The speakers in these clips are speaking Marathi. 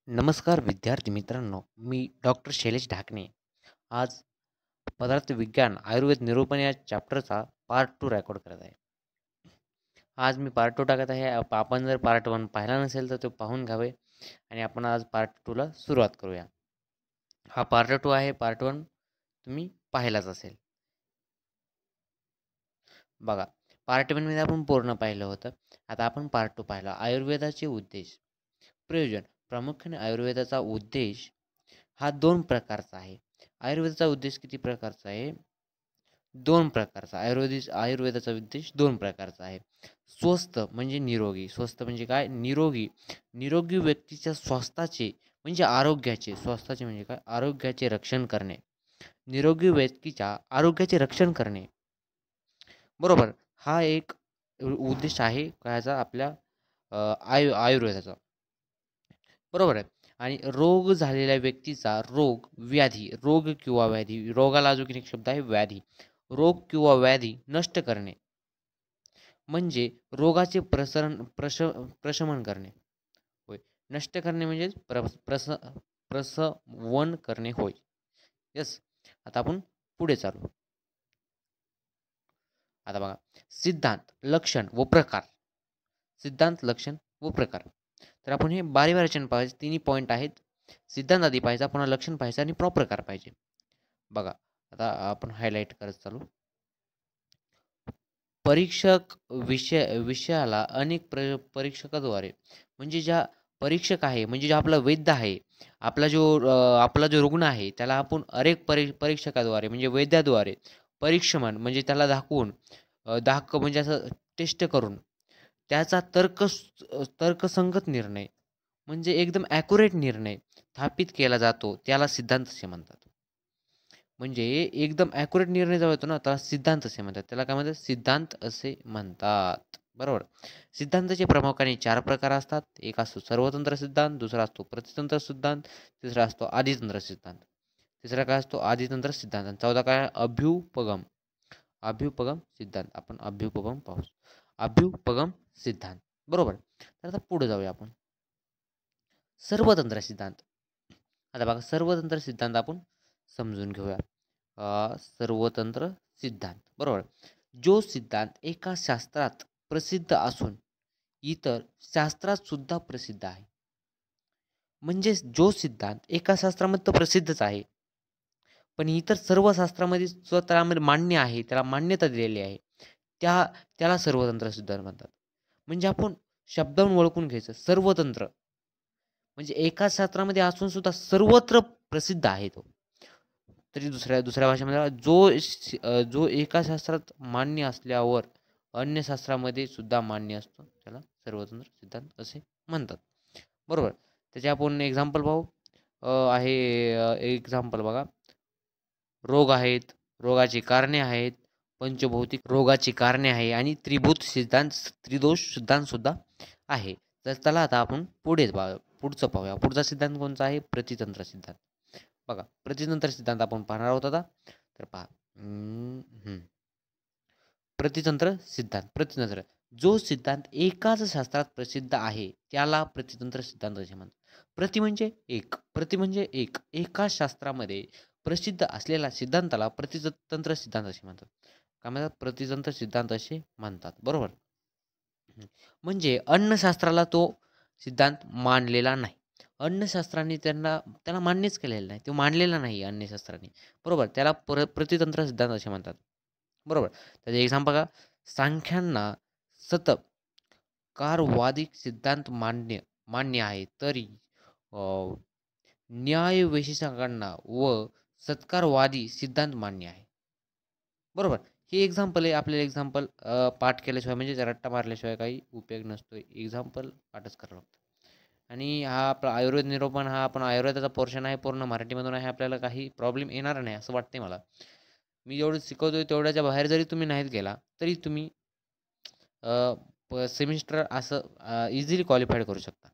नमस्कार विद्यार्थी मित्रांनो, मी डॉक्टर शैलेश ढाकणे. आज पदार्थ विज्ञान आयुर्वेद निरूपण या चॅप्टरचा पार्ट 2 रेकॉर्ड करत आहे. आज मी पार्ट 2 टाकत आहे. आपण जर पार्ट 1 पाहिला नसेल तर तो पाहून घ्यावे आणि आपण आज पार्ट 2 ला सुरुवात करूया. हा पार्ट 2 आहे. पार्ट 1 तुम्ही पाहिलाच असेल. बघा, पार्ट 1 मध्ये आपण पूर्ण पाहिलं होतं. आता आपण पार्ट 2 पाहिला. आयुर्वेदाचे उद्देश, प्रयोजन. प्रामुख्याने आयुर्वेदाचा उद्देश हा 2 प्रकारचा आहे. आयुर्वेदाचा उद्देश किती प्रकारचा आहे? 2 प्रकारचा. आयुर्वेदाचा उद्देश 2 प्रकारचा आहे. स्वस्थ म्हणजे निरोगी. स्वस्थ म्हणजे काय? निरोगी. निरोगी व्यक्तीच्या स्वास्थ्याचे म्हणजे आरोग्याचे, स्वास्थ्याचे म्हणजे काय? आरोग्याचे रक्षण करणे. निरोगी व्यक्तीच्या आरोग्याचे रक्षण करणे. बरोबर. हा एक उद्देश आहे कायचा आपल्या आयुर्वेदाचा. बरोबर आहे. आणि रोग झालेल्या व्यक्तीचा रोग किंवा व्याधी, रोगाला अजून एक शब्द आहे व्याधी. रोग किंवा व्याधी नष्ट करणे म्हणजे रोगाचे प्रशमन करणे होय. नष्ट करणे म्हणजे प्रसवन करणे होय. येस. आता आपण पुढे चालू. आता बघा, सिद्धांत, लक्षण व प्रकार. सिद्धांत, लक्षण व प्रकार. तर आपण हे बारी-बारीने पाहायचे. तिन्ही पॉईंट आहेत. सिद्धांत आधी पाहायचा, पुन्हा लक्षण पाहायचं आणि प्रकार पाहिजे. बघा, आता आपण हायलाइट करत चालू. परीक्षक विषयाला अनेक परीक्षकाद्वारे म्हणजे ज्या परीक्षक आहे म्हणजे जो आपला वैद्य आहे, आपला जो रुग्ण आहे त्याला आपण अनेक परीक्षकाद्वारे म्हणजे वैद्याद्वारे परीक्षमन म्हणजे त्याला दाखवून म्हणजे असं टेस्ट करून त्याचा तर्कसंगत निर्णय म्हणजे एकदम ॲक्युरेट निर्णय स्थापित केला जातो, त्याला सिद्धांत असे म्हणतात. म्हणजे एकदम ॲक्युरेट निर्णय जो होतो ना, त्याला सिद्धांत असे म्हणतात. त्याला काय म्हणतात? सिद्धांत असे म्हणतात. बरोबर. सिद्धांताचे प्रामुख्याने 4 प्रकार असतात. एक असतो सर्वतंत्र सिद्धांत, दुसरा असतो प्रतितंत्र सिद्धांत, तिसरा असतो आदितंत्र सिद्धांत. तिसरा काय असतो? आदितंत्र सिद्धांत. आणि चौथा काय? अभ्युपगम सिद्धांत. आपण अभ्युपगम पाहू. अभ्युपगम सिद्धांत. बरोबर. तर आता पुढे जाऊया आपण. सर्वतंत्र सिद्धांत. आता बघा, सर्वतंत्र सिद्धांत आपण समजून घेऊया. सर्वतंत्र सिद्धांत. बरोबर. जो सिद्धांत एका शास्त्रात प्रसिद्ध असून इतर शास्त्रात सुद्धा प्रसिद्ध आहे. म्हणजे जो सिद्धांत एका शास्त्रामध्ये तो प्रसिद्धच आहे. पण इतर सर्व शास्त्रामध्ये स्वतःमध्ये मान्य आहे, त्याला मान्यता दिलेली आहे. त्याला सर्वतंत्र सिद्धांत म्हणतात. म्हणजे आपण शब्दावरून ओळखून घ्यायचं. सर्वतंत्र म्हणजे एकाच शास्त्रामध्ये असून सुद्धा सर्वत्र प्रसिद्ध आहे तो. तरी दुसऱ्या दुसऱ्या भाषेमध्ये जो एका शास्त्रात मान्य असल्यावर अन्य शास्त्रामध्ये सुद्धा मान्य असतो, त्याला सर्वतंत्र सिद्धांत असे म्हणतात. बरोबर. त्याचे आपण एक्झाम्पल पाहू. एक्झाम्पल बघा. रोग आहेत, रोगाची कारणे आहेत, पंचभौतिक रोगाची कारणे आहे आणि त्रिदोष सिद्धांत सुद्धा आहे. तर त्याला आता आपण पुढचं पाहूया. पुढचा सिद्धांत कोणता आहे? प्रतितंत्र सिद्धांत. बघा, प्रतितंत्र सिद्धांत आपण पाहणार आहोत आता. तर पहा. प्रतितंत्र जो सिद्धांत एकाच शास्त्रात प्रसिद्ध आहे त्याला प्रतितंत्र सिद्धांत असे म्हणतात. प्रति म्हणजे एकाच शास्त्रामध्ये प्रसिद्ध असलेल्या सिद्धांताला प्रतितंत्र सिद्धांत असे म्हणतात. काय म्हणतात? प्रतितंत्र सिद्धांत असे म्हणतात. बरोबर. म्हणजे अन्नशास्त्राला तो सिद्धांत मानलेला नाही. अन्नशास्त्राने त्याला मान्यच केलेलं नाही. तो मानलेला नाही अन्नशास्त्राने. बरोबर. त्याला प्रतितंत्र सिद्धांत असे म्हणतात. बरोबर. त्याचे एक्झाम्पल बघा. सांख्यांना सतकारवादिक सिद्धांत मान्य आहे, तरी न्यायवैशेषिकांना व सत्कारवादी सिद्धांत मान्य आहे. बरोबर. हे एक्झाम्पल आहे. आपल्याला एक्झाम्पल पाठ केल्याशिवाय म्हणजे रट्टा मारल्याशिवाय काही उपयोग नसतो. एक्झाम्पल पाठच करावं लागतं. आणि हा आपला आयुर्वेद निरूपण हा आपण आयुर्वेदाचा पोर्शन आहे, पूर्ण मराठीमधून आहे. आपल्याला काही प्रॉब्लेम येणार नाही असं वाटते मला. मी जेवढं शिकवतोय तेवढ्याच्या बाहेर जरी तुम्ही नाहीत गेला तरी तुम्ही सेमिस्टर असं इझिली क्वालिफाईड करू शकता.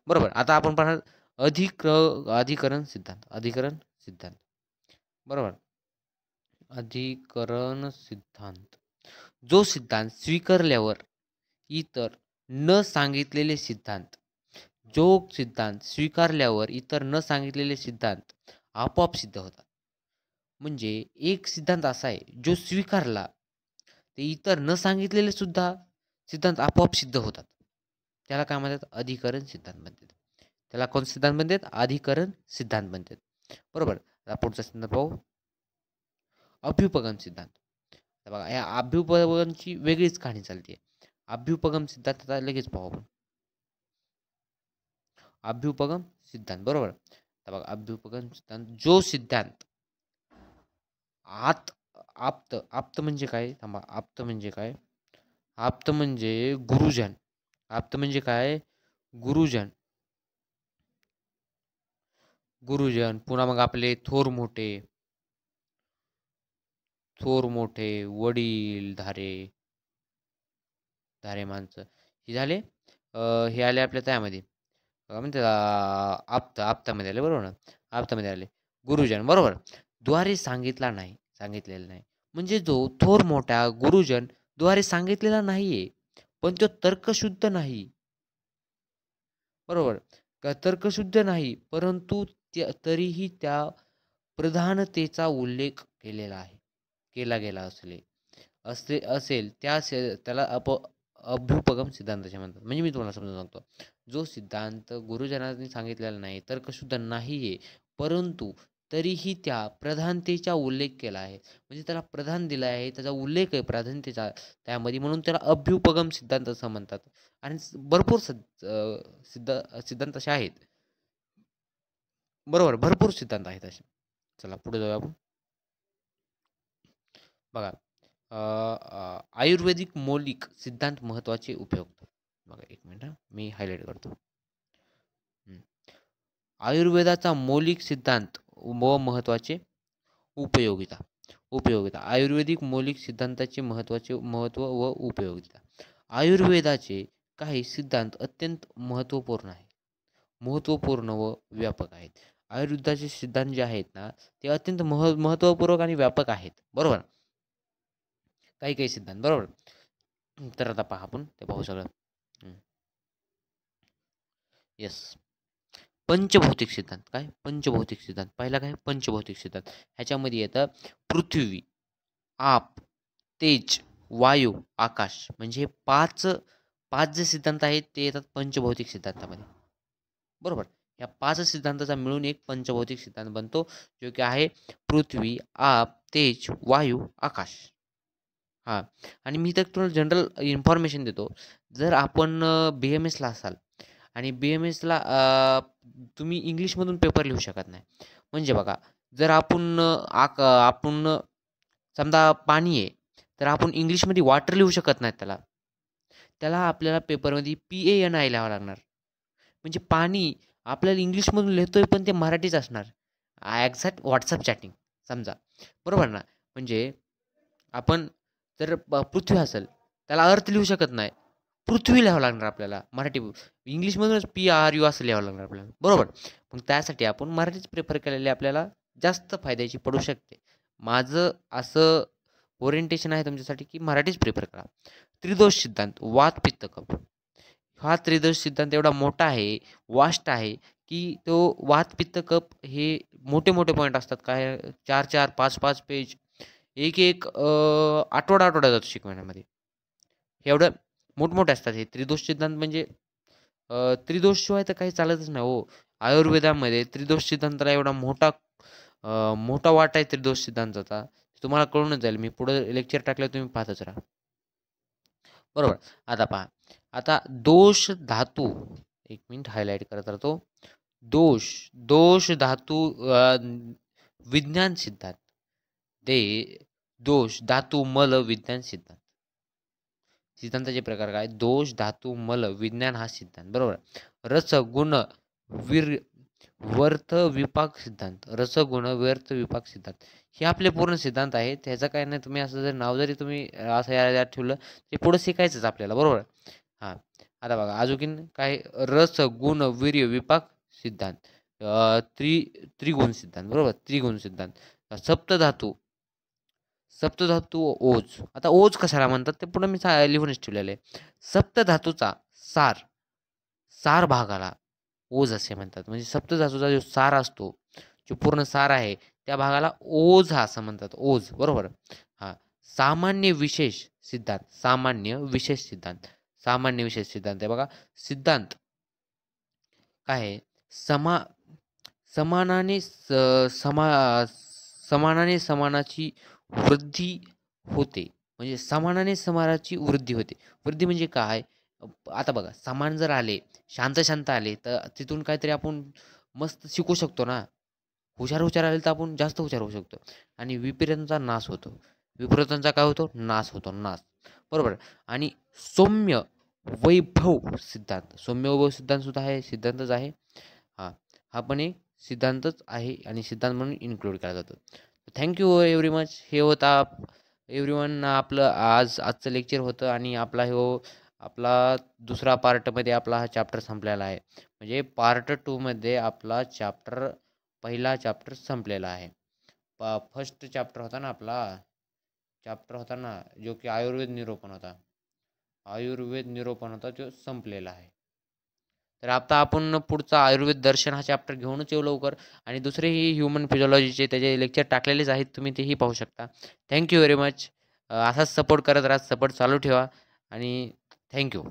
बरोबर. आता आपण पाहणार अधिकरण सिद्धांत. बरोबर. अधिकरण सिद्धांत. जो सिद्धांत स्वीकारल्यावर इतर न सांगितलेले सिद्धांत जो सिद्धांत स्वीकारल्यावर इतर न सांगितलेले सिद्धांत आपोआप सिद्ध होतात. म्हणजे एक सिद्धांत असा आहे जो स्वीकारला ते इतर न सांगितलेले सुद्धा सिद्धांत आपोआप सिद्ध होतात. त्याला काय म्हणतात? अधिकरण सिद्धांत म्हणतात. त्याला कोण सिद्धांत म्हणतात? अधिकरण सिद्धांत म्हणतात. बरोबर. आता पुढचा सिद्धांत पाहू. अभ्युपगम सिद्धांत. बघा, या अभ्युपगमची वेगळीच कहाणी चालते. अभ्युपगम सिद्धांत आता लगेच पाहू आपण. अभ्युपगम सिद्धांत. बरोबर. आता बघा, अभ्युपगम सिद्धांत, जो सिद्धांत आप्त म्हणजे काय? थांबा, आप्त म्हणजे काय? आप्त म्हणजे गुरुजन. आप्त म्हणजे काय? गुरुजन. पुन्हा मग आपले थोर मोठे वडील धारे माणसं हे झाले. हे आले आपल्या त्यामध्ये काय म्हणते, आप्तामध्ये आले. बरोबर ना? आप्तामध्ये आले गुरुजन. बरोबर. द्वारे सांगितलेलं नाही. म्हणजे जो थोर मोठा गुरुजन द्वारे सांगितलेला नाहीये, पण तो तर्कशुद्ध नाही. बरोबर. तर्कशुद्ध नाही, परंतु तरीही त्या प्रधानतेचा उल्लेख केला गेला असेल त्याला अभ्युपगम सिद्धांत असे म्हणतात. म्हणजे मी तुम्हाला समजून सांगतो. जो सिद्धांत गुरुजनांनी सांगितलेला नाही, तर्कशुद्ध नाहीये, परंतु तरीही त्या प्रधानतेचा उल्लेख केला आहे. म्हणजे त्याला प्रधान दिला आहे, त्याचा उल्लेख आहे प्रधानतेचा त्यामध्ये, म्हणून त्याला अभ्युपगम सिद्धांत असं म्हणतात. आणि भरपूर सिद्धांत असे आहेत. बरोबर. भरपूर सिद्धांत आहेत असे. चला पुढे जाऊया आपण. बघा, आयुर्वेदिक मौलिक सिद्धांत महत्वाचे उपयोग. बघा, एक मिनिट मी हायलाइट करतो. आयुर्वेदाचा मौलिक सिद्धांत व महत्वाचे उपयोगिता. आयुर्वेदिक मौलिक सिद्धांताचे महत्व व उपयोगिता. आयुर्वेदाचे काही सिद्धांत अत्यंत महत्वपूर्ण व व्यापक आहेत. आयुर्वेदाचे सिद्धांत जे आहेत ना, ते अत्यंत महत्वपूर्ण आणि व्यापक आहेत. बरोबर. काही सिद्धांत. बरोबर. तर आता पहा, आपण ते पाहू सगळं. येस. पंचभौतिक सिद्धांत. काय? पंचभौतिक सिद्धांत. पहिला काय? पंचभौतिक सिद्धांत. ह्याच्यामध्ये येतं पृथ्वी, आप, तेज, वायू, आकाश. म्हणजे पाच जे सिद्धांत आहेत ते येतात पंचभौतिक सिद्धांतामध्ये. बरोबर. या 5 सिद्धांताचा मिळून एक पंचभौतिक सिद्धांत बनतो, जो की आहे पृथ्वी, आप, तेज, वायू, आकाश. हां. आणि मी तर तुम्हाला जनरल इन्फॉर्मेशन देतो. जर आपण BMSला असाल आणि BMSला तुम्ही इंग्लिशमधून पेपर लिहू शकत नाही. म्हणजे बघा, जर आपण समजा पाणी आहे, तर आपण इंग्लिशमध्ये वॉटर लिहू शकत नाही त्याला आपल्याला पेपरमध्ये PANI लिहावं लागणार. म्हणजे पाणी आपल्याला इंग्लिशमधून लिहितोय, पण ते मराठीच असणार. एक्झॅक्ट व्हॉट्सअप चॅटिंग समजा. बरोबर ना? म्हणजे आपण जर पृथ्वी असेल, त्याला अर्थ लिहू शकत नाही. पृथ्वी लिहावं लागणार आपल्याला मराठी. इंग्लिशमधूनच PRU असं लिहावं लागणार आपल्याला. बरोबर. मग त्यासाठी आपण मराठीच प्रेफर केलेले आपल्याला जास्त फायद्याची पडू शकते. माझं असं ओरिएंटेशन आहे तुमच्यासाठी की मराठीच प्रेफर करा. त्रिदोष सिद्धांत, वात, पित्त, कफ. हा त्रिदोष सिद्धांत एवढा मोठा आहे, वास्ट आहे, की तो वात, पित्त, कफ हे मोठे पॉईंट असतात. काय 4-4, 5-5 पेज, एक आठवडा जातो शिकवण्यामध्ये. एवढं मोठमोठे असतात हे त्रिदोष सिद्धांत. म्हणजे त्रिदोषशिवाय तर काही चालतच नाही हो. आयुर्वेदामध्ये त्रिदोष सिद्धांताला एवढा मोठा वाटा आहे त्रिदोष सिद्धांताचा. तुम्हाला कळूनच जाईल. मी पुढे लेक्चर टाकलं, तुम्ही पाहतच राहा. बरोबर. आता पहा, आता दोष धातू, एक मिनिट हायलाइट करत राहतो. दोष धातू विज्ञान सिद्धांत. दोष धातू मल विज्ञान सिद्धांत. सिद्धांताचे प्रकार काय? दोष धातू मल विज्ञान हा सिद्धांत. बरोबर. रस गुण व्यर्थ विपाक सिद्धांत. रस गुण व्यर्थ विपाक सिद्धांत हे आपले पूर्ण सिद्धांत आहेत. ह्याचं काय नाही, तुम्ही असं जर नाव जरी तुम्ही असं यात ठेवलं ते पुढे शिकायचंच आपल्याला. बरोबर. हां. आता बघा, अजून काय? रस गुण वीर्य विपाक सिद्धांत, त्रिगुण सिद्धांत. बरोबर. त्रिगुण सिद्धांत. सप्तधातू ओज. आता ओज कशाला म्हणतात ते पुढे मी लिहूनच ठेवलेलं आहे. सप्तधातूचा सार भाग आला. ओज असे म्हणतात. म्हणजे सप्तधातूचा जो सार असतो, जो पूर्ण सार आहे, त्या भागाला ओज असं म्हणतात. ओज बरोबर. हां. सामान्य विशेष सिद्धांत, सामान्य विशेष सिद्धांत, सामान्य विशेष सिद्धांत आहे बघा. सिद्धांत काय आहे? समा समानाने स समा समानाने समानाची वृद्धी होते. म्हणजे समानाने समानाची वृद्धी होते. वृद्धी म्हणजे काय? आता बघा समान जर आले, शांत-शांत आले, तर तिथून काहीतरी आपण मस्त शिकू शकतो ना. हुशार-हुशार आले तर आपण जास्त हुशार होऊ शकतो. आणि विपरीतांचा नाश होतो. विपरीतांचा काय होतो? नाश होतो, नाश. बरोबर. आणि सौम्य वैभव सिद्धांत. सौम्य वैभव सिद्धांत सुद्धा आहे, सिद्धांतच आहे. हां, हा पण एक सिद्धांतच आहे आणि सिद्धांत म्हणून इन्क्लूड केला जातो. Thank you every much. हे होता एव्हरीवन आपलं आजचं लेक्चर होतं आणि आपला दुसरा पार्टमध्ये आपला हा चॅप्टर संपलेला आहे. म्हणजे पार्ट 2मध्ये आपला पहिला चॅप्टर संपलेला आहे. फर्स्ट चॅप्टर होता ना आपला, जो की आयुर्वेद निरूपण होता. आयुर्वेद निरूपण होता, तो संपलेला आहे. तर आता आपण पुढचा आयुर्वेद दर्शन हा चॅप्टर घेऊनच येऊ लवकर आणि दुसरेही ह्यूमन फिजिओलॉजीचे त्याचे लेक्चर टाकलेलेच आहेत. तुम्ही तेही पाहू शकता. Thank you very much. असाच सपोर्ट करत राहा. सपोर्ट चालू ठेवा आणि थँक यू.